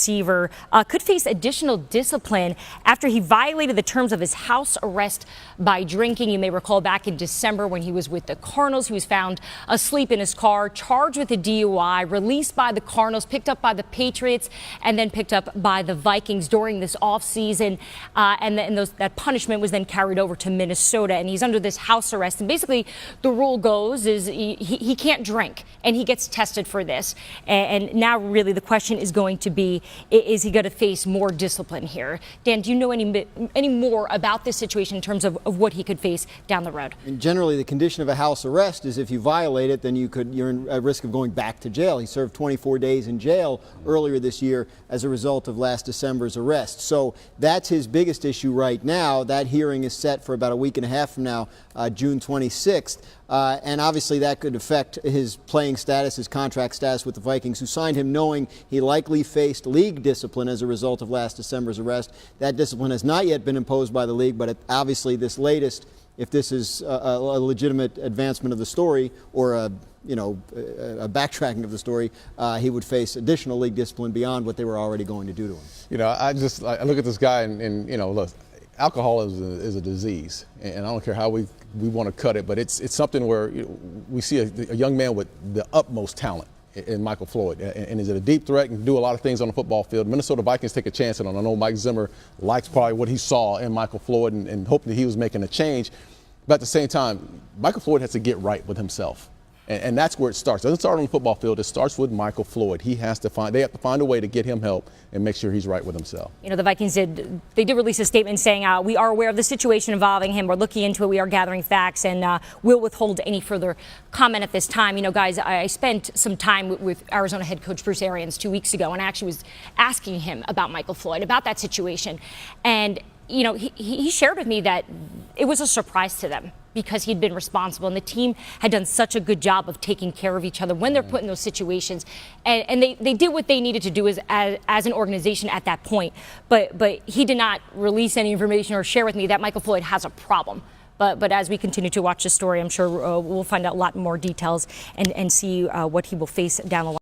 receiver, could face additional discipline after he violated the terms of his house arrest by drinking. You may recall back in December when he was with the Cardinals, he was found asleep in his car, charged with a DUI, released by the Cardinals, picked up by the Patriots, and then picked up by the Vikings during this offseason. That punishment was then carried over to Minnesota, and he's under this house arrest. And basically, the rule goes is he can't drink, and he gets tested for this. And now really the question is going to be, is he going to face more discipline here? Dan, do you know any more about this situation in terms of what he could face down the road? And generally, the condition of a house arrest is if you violate it, then you're at risk of going back to jail. He served 24 days in jail earlier this year as a result of last December's arrest. So that's his biggest issue right now. That hearing is set for about a week and a half from now, June 26th. And obviously that could affect his playing status, his contract status with the Vikings, who signed him knowing he likely faced league discipline as a result of last December's arrest. That discipline has not yet been imposed by the league, but obviously this latest, if this is a legitimate advancement of the story or a backtracking of the story, he would face additional league discipline beyond what they were already going to do to him. You know, I look at this guy and look, alcohol is a disease, and I don't care how we want to cut it, but it's something where we see a young man with the utmost talent in Michael Floyd, and is it a deep threat and can do a lot of things on the football field. Minnesota Vikings take a chance, and I know Mike Zimmer likes probably what he saw in Michael Floyd and hoping that he was making a change, but at the same time, Michael Floyd has to get right with himself. And that's where it starts. It doesn't start on the football field. It starts with Michael Floyd. They have to find a way to get him help and make sure he's right with himself. You know, the Vikings did release a statement saying, we are aware of the situation involving him. We're looking into it. We are gathering facts, and we'll withhold any further comment at this time. You know, guys, I spent some time with Arizona head coach Bruce Arians 2 weeks ago, and I actually was asking him about Michael Floyd, about that situation. And, you know, he shared with me that it was a surprise to them, because he'd been responsible and the team had done such a good job of taking care of each other when they're put in those situations. And they did what they needed to do as an organization at that point. But he did not release any information or share with me that Michael Floyd has a problem. But as we continue to watch the story, I'm sure we'll find out a lot more details and see what he will face down the line.